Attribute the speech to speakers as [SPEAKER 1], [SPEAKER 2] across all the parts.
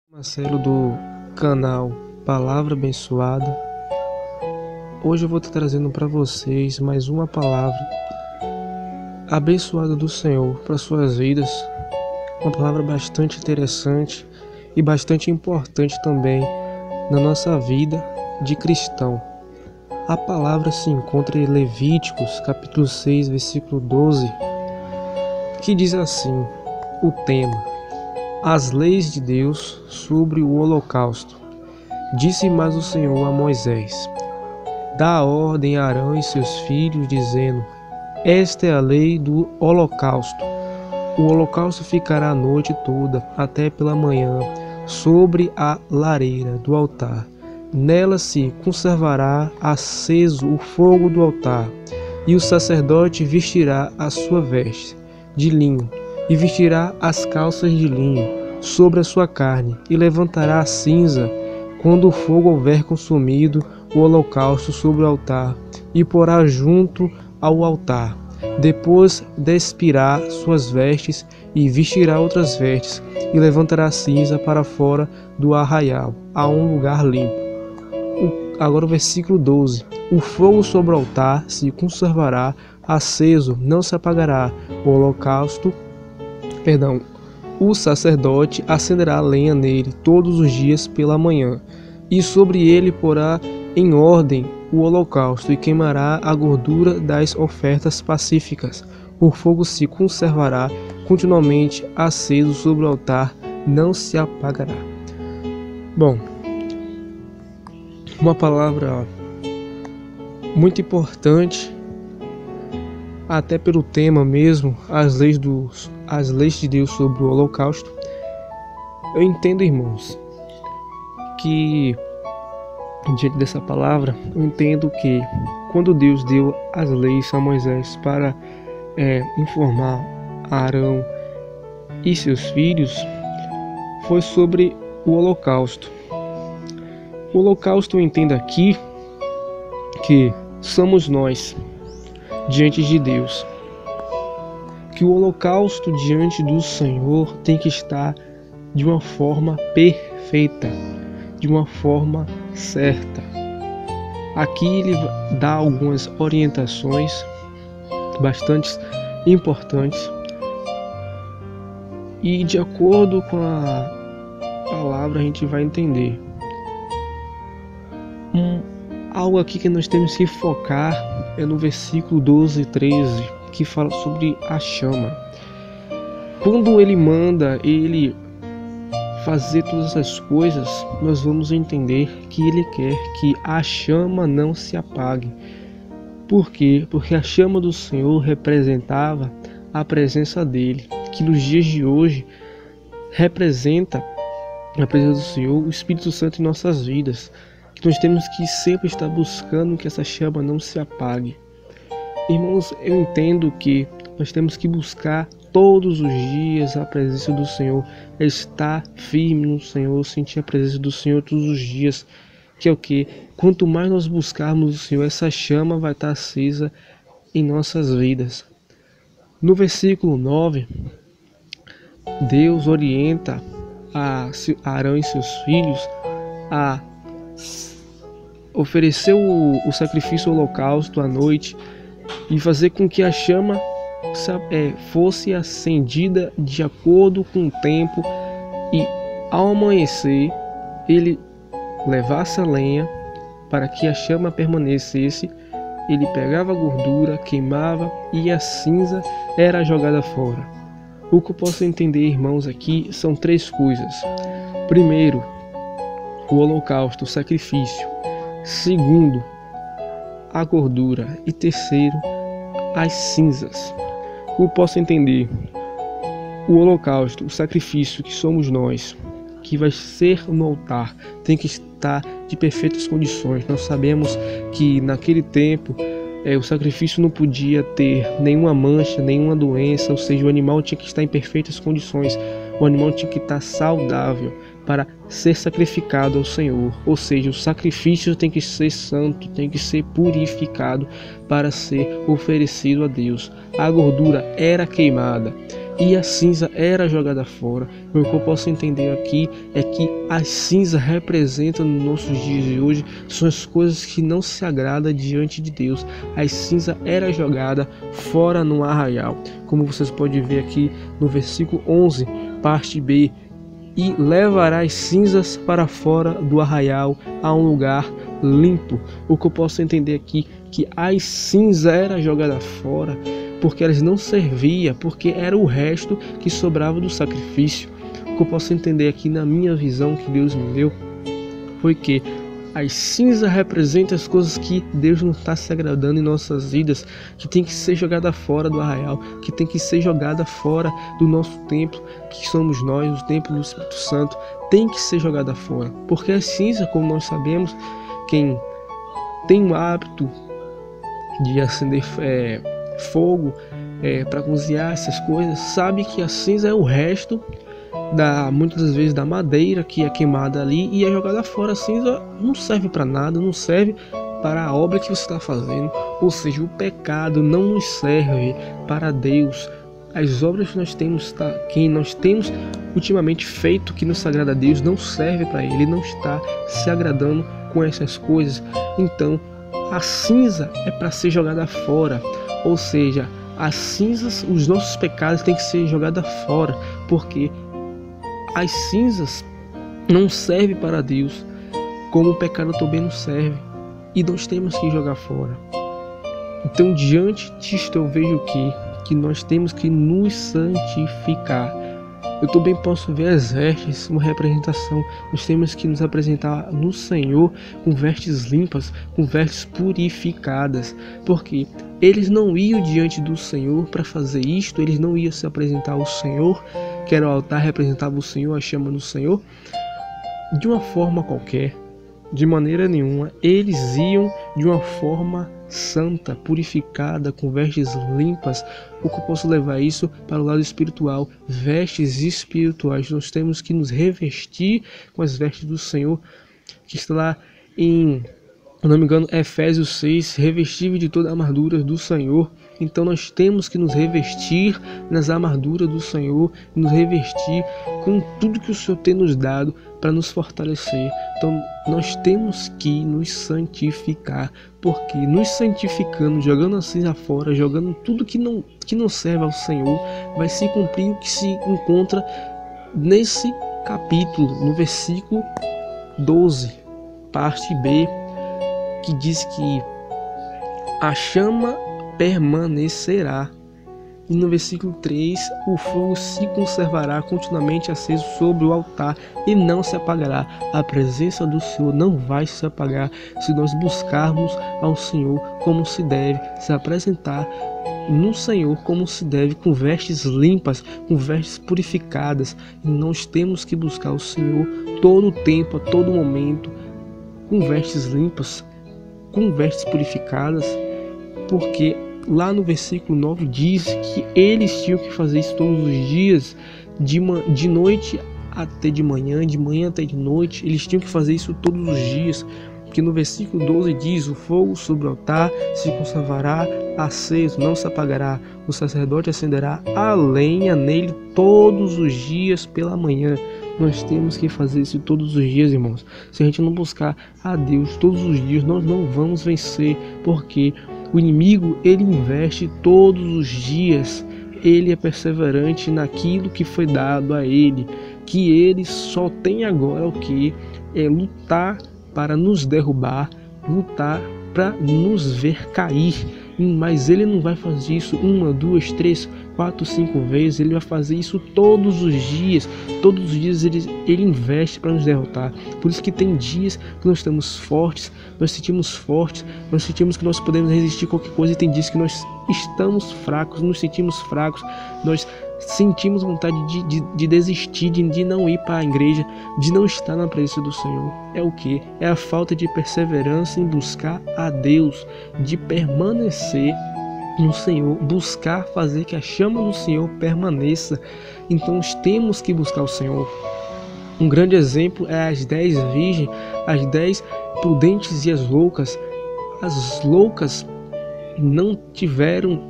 [SPEAKER 1] Marcelo do canal Palavra Abençoada. Hoje eu vou estar trazendo para vocês mais uma palavra abençoada do Senhor para suas vidas. Uma palavra bastante interessante e bastante importante também na nossa vida de cristão. A palavra se encontra em Levíticos, capítulo 6, versículo 12, que diz assim, o tema: as leis de Deus sobre o holocausto. Disse mais o Senhor a Moisés: dá ordem a Arão e seus filhos, dizendo: esta é a lei do holocausto. O holocausto ficará a noite toda, até pela manhã, sobre a lareira do altar. Nela se conservará aceso o fogo do altar, e o sacerdote vestirá a sua veste de linho, e vestirá as calças de linho sobre a sua carne, e levantará a cinza quando o fogo houver consumido o holocausto sobre o altar, e porá junto ao altar. Depois despirá suas vestes, e vestirá outras vestes, e levantará a cinza para fora do arraial, a um lugar limpo. Agora o versículo 12. O fogo sobre o altar se conservará aceso, não se apagará. O sacerdote acenderá a lenha nele todos os dias pela manhã, e sobre ele porá em ordem o holocausto, e queimará a gordura das ofertas pacíficas. O fogo se conservará continuamente aceso sobre o altar, não se apagará. Bom, uma palavra muito importante, até pelo tema mesmo, as leis de Deus sobre o holocausto. Eu entendo, irmãos, que diante dessa palavra, eu entendo que quando Deus deu as leis a Moisés para informar a Arão e seus filhos, foi sobre o holocausto. O holocausto, eu entendo aqui que somos nós diante de Deus, que o holocausto diante do Senhor tem que estar de uma forma perfeita, de uma forma certa. Aqui ele dá algumas orientações bastante importantes, e de acordo com a palavra a gente vai entender. Algo aqui que nós temos que focar é no versículo 12 e 13, que fala sobre a chama. Quando ele manda ele fazer todas essas coisas, nós vamos entender que ele quer que a chama não se apague. Por quê? Porque a chama do Senhor representava a presença dele, que nos dias de hoje representa a presença do Senhor, o Espírito Santo em nossas vidas. Que nós temos que sempre estar buscando que essa chama não se apague. Irmãos, eu entendo que nós temos que buscar todos os dias a presença do Senhor, estar firme no Senhor, sentir a presença do Senhor todos os dias, que é o que? Quanto mais nós buscarmos o Senhor, essa chama vai estar acesa em nossas vidas. No versículo 9, Deus orienta a Arão e seus filhos a oferecer o sacrifício holocausto à noite e fazer com que a chama fosse acendida de acordo com o tempo, e ao amanhecer ele levasse a lenha para que a chama permanecesse. Ele pegava a gordura, queimava, e a cinza era jogada fora. O que eu posso entender, irmãos, aqui são três coisas. Primeiro, o holocausto, o sacrifício. Segundo, a gordura. E terceiro, as cinzas. Eu posso entender o holocausto, o sacrifício, que somos nós, que vai ser no altar, tem que estar de perfeitas condições. Nós sabemos que naquele tempo o sacrifício não podia ter nenhuma mancha, nenhuma doença, ou seja, o animal tinha que estar em perfeitas condições. O animal tinha que estar saudável para ser sacrificado ao Senhor, ou seja, o sacrifício tem que ser santo, tem que ser purificado para ser oferecido a Deus. A gordura era queimada, e a cinza era jogada fora. O que eu posso entender aqui é que a cinza representa nos nossos dias de hoje são as coisas que não se agradam diante de Deus. A cinza era jogada fora no arraial, como vocês podem ver aqui no versículo 11, parte B. E levará as cinzas para fora do arraial a um lugar limpo. O que eu posso entender aqui que a cinza era jogada fora porque elas não serviam, porque era o resto que sobrava do sacrifício. O que eu posso entender aqui na minha visão que Deus me deu foi que as cinzas representam as coisas que Deus não está se agradando em nossas vidas, que tem que ser jogada fora do arraial, que tem que ser jogada fora do nosso templo, que somos nós, o templo do Espírito Santo, tem que ser jogada fora. Porque a cinza, como nós sabemos, quem tem o hábito de acender fogo para cozinhar essas coisas, sabe que a cinza é o resto muitas das vezes da madeira que é queimada ali e é jogada fora. A cinza não serve para nada, não serve para a obra que você está fazendo. Ou seja, o pecado não nos serve para Deus. As obras que nós temos ultimamente feito que nos agrada a Deus não serve para Ele, não está se agradando com essas coisas. Então a cinza é para ser jogada fora, ou seja, as cinzas, os nossos pecados têm que ser jogados fora, porque as cinzas não servem para Deus, como o pecado também não serve, e nós temos que jogar fora. Então, diante disto, eu vejo que nós temos que nos santificar. Eu também posso ver as vestes, uma representação. Nós temos que nos apresentar no Senhor com vestes limpas, com vestes purificadas, porque eles não iam diante do Senhor para fazer isto, eles não iam se apresentar ao Senhor, que era o altar, representava o Senhor, a chama do Senhor, de uma forma qualquer, de maneira nenhuma. Eles iam de uma forma santa, purificada, com vestes limpas. O que eu posso levar isso para o lado espiritual? Vestes espirituais. Nós temos que nos revestir com as vestes do Senhor, que está lá em, se não me engano, Efésios 6, revestível de toda a armadura do Senhor. Então nós temos que nos revestir nas armaduras do Senhor, nos revestir com tudo que o Senhor tem nos dado para nos fortalecer. Então nós temos que nos santificar, porque nos santificando, jogando a cinza fora, jogando tudo que não serve ao Senhor, vai se cumprir o que se encontra nesse capítulo, no versículo 12, parte B, que diz que a chama permanecerá. E no versículo 3, o fogo se conservará continuamente aceso sobre o altar e não se apagará. A presença do Senhor não vai se apagar se nós buscarmos ao Senhor como se deve, se apresentar no Senhor como se deve, com vestes limpas, com vestes purificadas. E nós temos que buscar o Senhor todo o tempo, a todo momento, com vestes limpas, com vestes purificadas, porque lá no versículo 9 diz que eles tinham que fazer isso todos os dias, de noite até de manhã até de noite. Eles tinham que fazer isso todos os dias, porque no versículo 12 diz: o fogo sobre o altar se conservará aceso, não se apagará. O sacerdote acenderá a lenha nele todos os dias pela manhã. Nós temos que fazer isso todos os dias, irmãos. Se a gente não buscar a Deus todos os dias, nós não vamos vencer, porque o inimigo, ele investe todos os dias. Ele é perseverante naquilo que foi dado a ele, que ele só tem agora o que é lutar para nos derrubar, lutar para nos ver cair. Mas ele não vai fazer isso 1, 2, 3, 4, 5 vezes. Ele vai fazer isso todos os dias. Todos os dias ele investe para nos derrotar. Por isso que tem dias que nós estamos fortes, nós sentimos que nós podemos resistir a qualquer coisa, e tem dias que nós estamos fracos, nos sentimos fracos, nós sentimos vontade de desistir, de não ir para a igreja, de não estar na presença do Senhor. É o que? É a falta de perseverança em buscar a Deus, de permanecer no Senhor, buscar fazer que a chama do Senhor permaneça. Então nós temos que buscar o Senhor. Um grande exemplo é as 10 virgens, as 10 prudentes e as loucas. As loucas não tiveram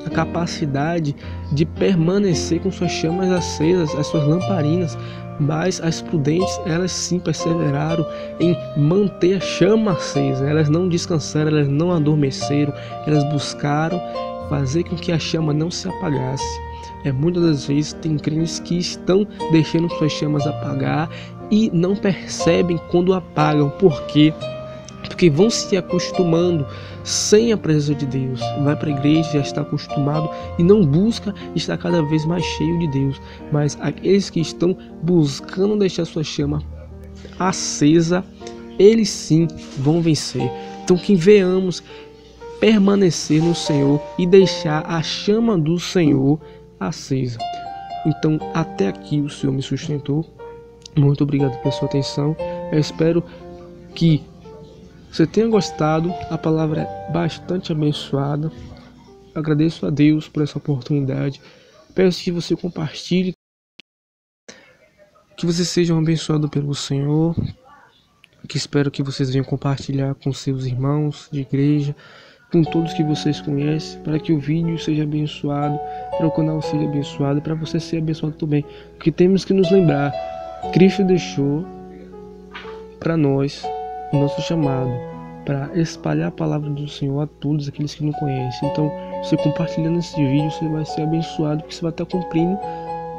[SPEAKER 1] a capacidade de permanecer com suas chamas acesas, as suas lamparinas, mas as prudentes, elas sim perseveraram em manter a chama acesa, elas não descansaram, elas não adormeceram, elas buscaram fazer com que a chama não se apagasse. Muitas das vezes tem crentes que estão deixando suas chamas apagar e não percebem quando apagam. Por quê? Porque vão se acostumando sem a presença de Deus. Vai para a igreja, já está acostumado e não busca estar cada vez mais cheio de Deus. Mas aqueles que estão buscando deixar sua chama acesa, eles sim vão vencer. Então que venhamos permanecer no Senhor e deixar a chama do Senhor acesa. Então até aqui o Senhor me sustentou. Muito obrigado pela sua atenção. Eu espero que você tenha gostado. A palavra é bastante abençoada. Agradeço a Deus por essa oportunidade. Peço que você compartilhe, que vocês sejam abençoados pelo Senhor. Que espero que vocês venham compartilhar com seus irmãos de igreja, com todos que vocês conhecem, para que o vídeo seja abençoado, para o canal seja abençoado, para você ser abençoado também. Porque temos que nos lembrar, Cristo deixou para nós o nosso chamado, para espalhar a palavra do Senhor a todos aqueles que não conhecem. Então, você compartilhando esse vídeo, você vai ser abençoado, porque você vai estar cumprindo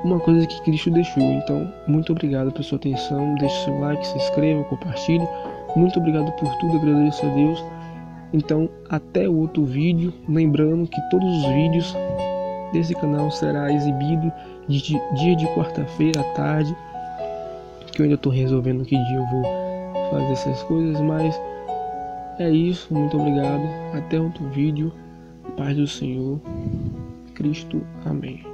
[SPEAKER 1] uma coisa que Cristo deixou. Então, muito obrigado pela sua atenção. Deixe seu like, se inscreva, compartilhe. Muito obrigado por tudo, agradeço a Deus. Então, até o outro vídeo. Lembrando que todos os vídeos desse canal será exibido de dia de quarta-feira à tarde, que eu ainda estou resolvendo que dia eu vou fazer essas coisas, mas é isso. Muito obrigado. Até outro vídeo. Paz do Senhor. Cristo. Amém.